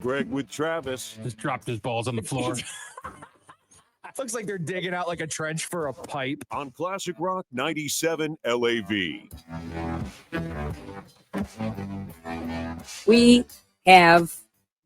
Gregg with Travis. Just dropped his balls on the floor. Looks like they're digging out like a trench for a pipe. On Classic Rock 97 LAV. We have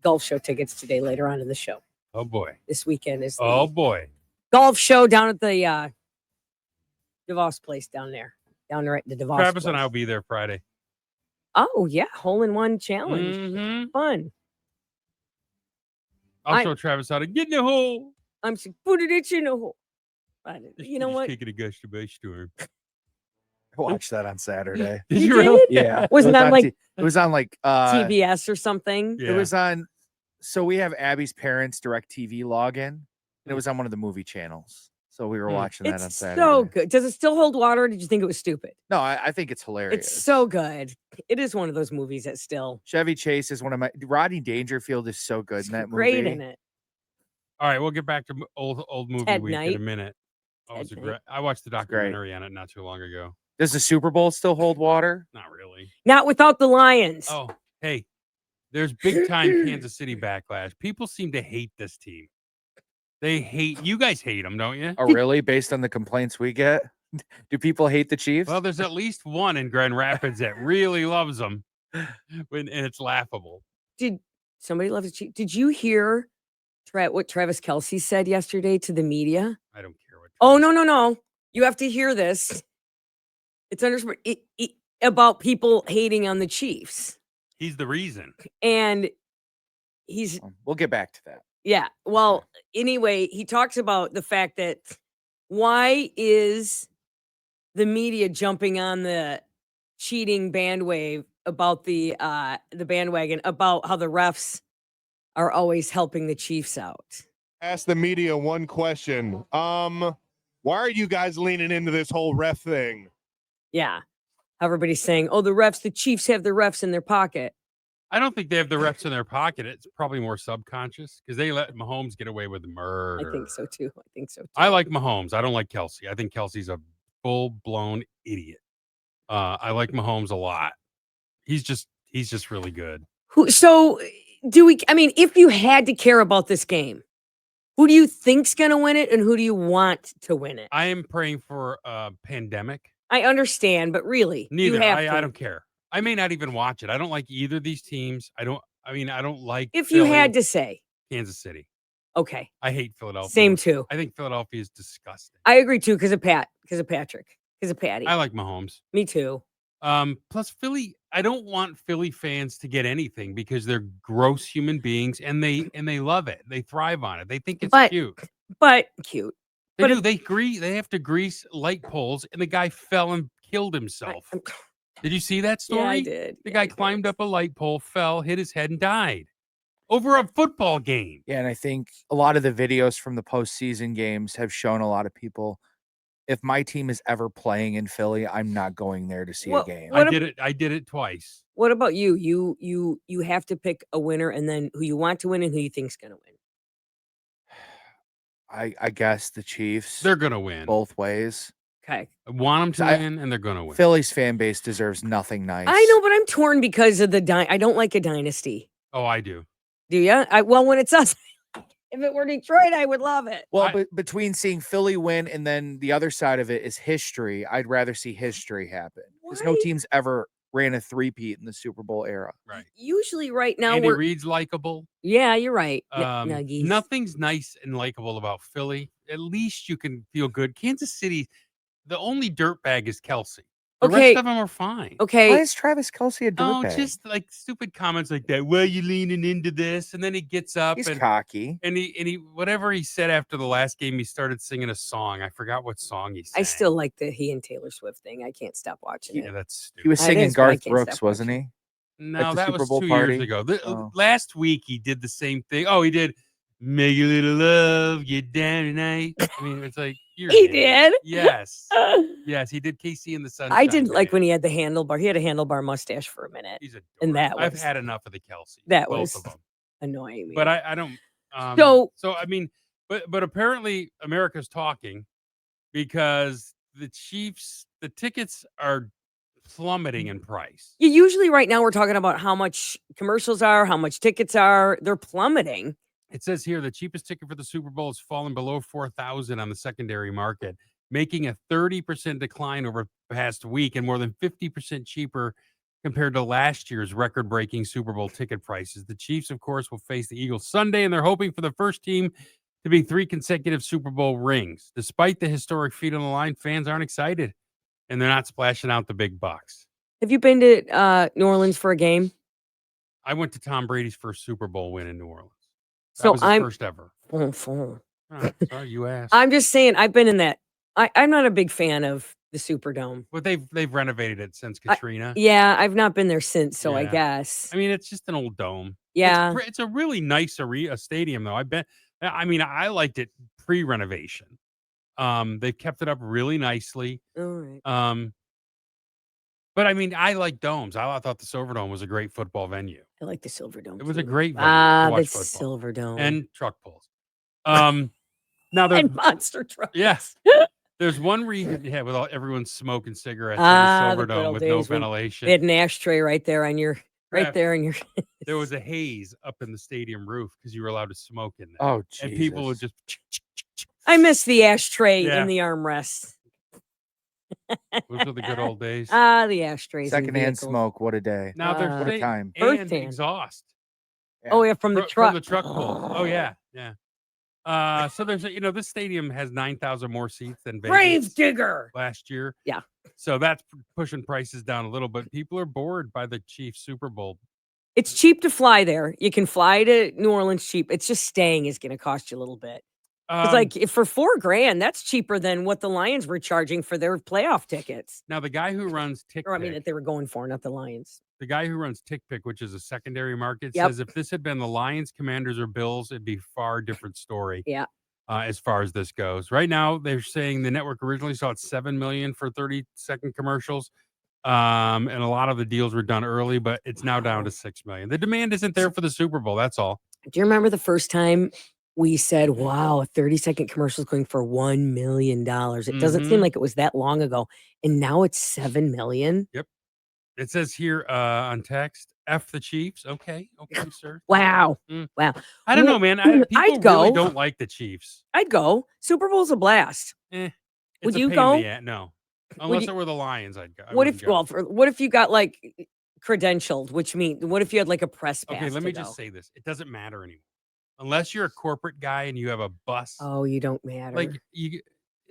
golf show tickets today later on in the show. Oh, boy. This weekend is the Oh, boy. golf show down at the DeVos place down there at the DeVos Travis place. and I will be there Friday. Oh, yeah. Hole-in-one challenge. Mm-hmm. Fun. I'll show Travis how to get in the hole. I'm saying, put it in the hole. You know what? Taking a gush to my storm. I watched that on Saturday. Did you really? Yeah. Wasn't that like it was on like TBS or something? Yeah. It was on. So we have Abby's parents' DirecTV login, and it was on one of the movie channels. So we were watching that on It's Saturday. so good. Does it still hold water? Or did you think it was stupid? No, I think it's hilarious. It's so good. It is one of those movies that still Chevy Chase is one of my. Rodney Dangerfield is so good in that movie. great in it. All right, we'll get back to old movie Ted week in Knight. a minute. Oh, Ted it's Knight. I watched the great. documentary on it not too long ago. Does the Super Bowl still hold water? Not really. Not without the Lions. Oh, hey, there's big time Kansas City backlash. People seem to hate this team. They hate you guys. Hate them, don't you? Oh, really? Based on the complaints we get, do people hate the Chiefs? Well, there's at least one in Grand Rapids that really loves them, and it's laughable. Did somebody love the Chiefs? Did you hear what Travis Kelce said yesterday to the media? I don't care what. Oh, no. You have to hear this. It's about people hating on the Chiefs. He's the reason. And he's, We'll get back to that. yeah. Well, anyway, he talks about the fact that why is the media jumping on the cheating bandwagon about the bandwagon about how the refs are always helping the Chiefs out. Ask the media one question. Why are you guys leaning into this whole ref thing? Yeah. Everybody's saying, oh, the Chiefs have the refs in their pocket. I don't think they have the refs in their pocket. It's probably more subconscious because they let Mahomes get away with murder. I think so too. I like Mahomes. I don't like Kelsey. I think Kelsey's a full-blown idiot. I like Mahomes a lot. He's just really good. So if you had to care about this game, who do you think's going to win it and who do you want to win it? I am praying for a pandemic. I understand, but really, neither. You have I don't care. I may not even watch it. I don't like either of these teams. I don't like. If Philly, you had to say, Kansas City. Okay. I hate Philadelphia. Same too. I think Philadelphia is disgusting. I agree too because of Patrick, because of Patty. I like Mahomes. Me too. Plus Philly, I don't want Philly fans to get anything because they're gross human beings and they love it. They thrive on it. They think it's cute. But cute. They do. They have to grease light poles and the guy fell and killed himself. Did you see that story? Yeah, I did. The guy climbed up a light pole, fell, hit his head, and died over a football game. Yeah, and I think a lot of the videos from the postseason games have shown a lot of people, if my team is ever playing in Philly, I'm not going there to see a game. I did it twice. What about you? You have to pick a winner and then who you want to win and who you think's going to win. I guess the Chiefs. They're going to win. Both ways. Okay. I want them to win, and they're going to win. Philly's fan base deserves nothing nice. I know, but I'm torn because of I don't like a dynasty. Oh, I do. Do you? Well, when it's us, if it were Detroit, I would love it. Well, but between seeing Philly win and then the other side of it is history, I'd rather see history happen. Because no team's ever ran a three-peat in the Super Bowl era. Right. Usually right now Andy Reid's likable. Yeah, you're right. Nothing's nice and likable about Philly. At least you can feel good. Kansas City, the only dirtbag is Kelsey. The rest of them are fine. Okay. Why is Travis Kelce a dirtbag? Oh, just like stupid comments like that. Well, you leaning into this, and then he gets up. He's and cocky. And he whatever he said after the last game, he started singing a song. I forgot what song he sang. I still like the he and Taylor Swift thing. I can't stop watching it. Yeah, that's stupid. He was singing Garth Brooks, wasn't he? No, At the that Super was Bowl 2 party? years ago. Last week he did the same thing. Oh, he did "Make a Little Love Get Down Tonight." I mean, it's like he did. Yes, yes, he did. Casey in the Sunshine. I didn't like when he had the handlebar. He had a handlebar mustache for a minute. He's and that was, I've had enough of the Kelsey. That both was of them. annoying me. But I don't. So I mean, but apparently America's talking because the Chiefs, the tickets are plummeting in price. Usually right now we're talking about how much commercials are, how much tickets are. They're plummeting. It says here the cheapest ticket for the Super Bowl has fallen below $4,000 on the secondary market, making a 30% decline over the past week and more than 50% cheaper compared to last year's record-breaking Super Bowl ticket prices. The Chiefs, of course, will face the Eagles Sunday, and they're hoping for the first team to be 3 consecutive Super Bowl rings. Despite the historic feat on the line, fans aren't excited, and they're not splashing out the big bucks. Have you been to New Orleans for a game? I went to Tom Brady's first Super Bowl win in New Orleans. That So was his first ever. I'm Sorry, you asked. I'm just saying I've been in that. I'm not a big fan of the Superdome. But they've renovated it since Katrina. Yeah, I've not been there since, so I Yeah. guess. I mean, it's just an old dome. Yeah. It's a really nice stadium, though. I liked it pre-renovation. They've kept it up really nicely. All right. But I mean, I like domes. I thought the Silverdome was a great football venue. I like the Silverdome. It was a too. great venue to watch the football Silverdome and truck pulls. Now there's and monster trucks. yes, there's one reason with everyone smoking cigarettes The in good the Silverdome old with no days when ventilation. They had an ashtray right there on your there in your. There was a haze up in the stadium roof because you were allowed to smoke in there. Oh, and people would Jesus. just. I miss the ashtray Yeah. in the armrests. Those were the good old days. The ashtrays. in Secondhand vehicles. smoke. What a day. Now they're What a time. and Firsthand. exhaust Oh yeah, from the truck. From the truck pull. Oh yeah, yeah. So there's this stadium has 9,000 more seats than Vegas Grave digger. last year. Yeah. So that's pushing prices down a little, but people are bored by the Chiefs Super Bowl. It's cheap to fly there. You can fly to New Orleans cheap. It's just staying is going to cost you a little bit. It's like if for $4,000, that's cheaper than what the Lions were charging for their playoff tickets. Now the guy who runs TickPick, Or I mean, that they were going for, not the Lions. the guy who runs TickPick, which is a secondary market, Yep. says if this had been the Lions, Commanders, or Bills, it'd be a far different story. Yeah. As far as this goes, right now they're saying the network originally saw it 7 million for 30-second commercials, and a lot of the deals were done early, but it's now down to 6 million. The demand isn't there for the Super Bowl. That's all. Do you remember the first time we said, wow, a 30-second commercial is going for $1 million? It doesn't seem like it was that long ago. And now it's 7 million. It says here on text, F the Chiefs. Okay, sir. Wow. Mm. Wow. I don't know, man. People I'd really go. don't like the Chiefs. I'd go. Super Bowl's a blast. It's Would a you pain go? in the ass. No, unless you- it were the Lions, I'd go. I What wouldn't if, go. what if you got like credentialed, which means, what if you had like a press pass? Okay, let to me go? just say this: it doesn't matter anymore, unless you're a corporate guy and you have a bus. Oh, you don't matter. Like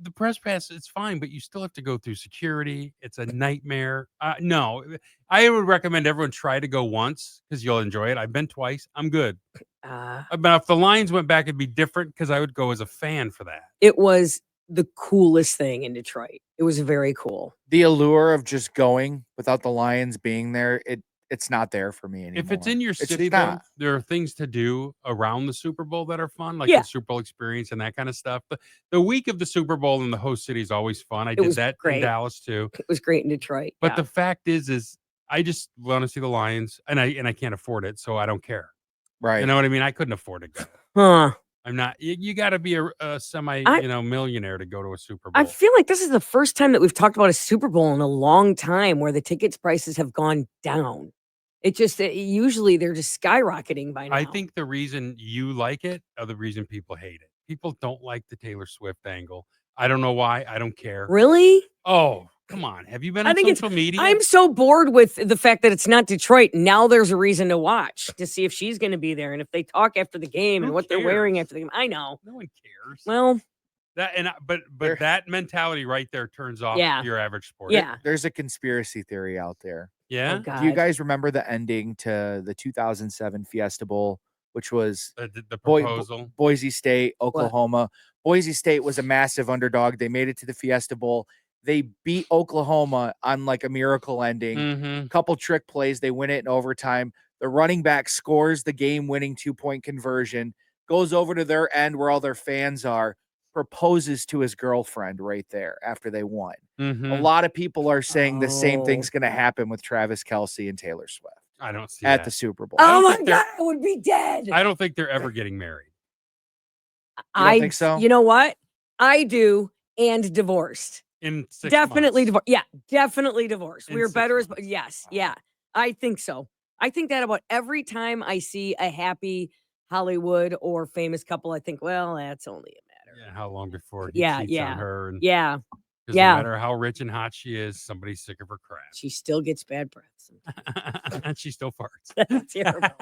the press pass, it's fine, but you still have to go through security. It's a nightmare. No, I would recommend everyone try to go once because you'll enjoy it. I've been twice. I'm good. But if the Lions went back, it'd be different because I would go as a fan for that. It was the coolest thing in Detroit. It was very cool. The allure of just going without the Lions being there, it's not there for me anymore. If it's in your It's city, just though, not. there are things to do around the Super Bowl that are fun, like Yeah. the Super Bowl experience and that kind of stuff. But the week of the Super Bowl in the host city is always fun. I did was that great. in Dallas too. It was great in Detroit. But yeah. the fact is I just want to see the Lions, and I can't afford it, so I don't care. Right. You know what I mean? I couldn't afford to go. Huh. I'm not. You got to be a semi, millionaire to go to a Super Bowl. I feel like this is the first time that we've talked about a Super Bowl in a long time where the tickets prices have gone down. Usually they're just skyrocketing by now. I think the reason you like it are the reason people hate it. People don't like the Taylor Swift angle. I don't know why. I don't care. Really? Oh, come on. Have you been I on think social media? I'm so bored with the fact that it's not Detroit. Now there's a reason to watch to see if she's going to be there and if they talk after the game and Who what they're wearing cares? after the game. I know. No one cares. Well, but that mentality right there turns off Yeah. your average sport. yeah. There's a conspiracy theory out there. Yeah. Oh, God. Do you guys remember the ending to the 2007 Fiesta Bowl, which was The Boy- proposal. Boise State, Oklahoma? Boise State was a massive underdog. They made it to the Fiesta Bowl. They beat Oklahoma on like a miracle ending. Mm-hmm. Couple trick plays. They win it in overtime. The running back scores the game-winning 2-point conversion, goes over to their end where all their fans are, proposes to his girlfriend right there after they won. Mm-hmm. A lot of people are saying the same Oh. thing's going to happen with Travis Kelce and Taylor Swift I don't see at that. the Super Bowl. I Oh don't my think they're- God, I would be dead. I don't think they're ever getting married. You don't think so? You know what? I do, and divorced. in 6 Definitely months. divorce. Yeah, definitely divorce. In We're 6 better as months. yes, yeah. I think so. I think that about every time I see a happy Hollywood or famous couple, I think, well, that's only a matter. Yeah, how long before he Yeah, cheats on yeah, her? And yeah, because no yeah. matter how rich and hot she is, somebody's sick of her crap. She still gets bad breath sometimes. And she still farts. That's terrible.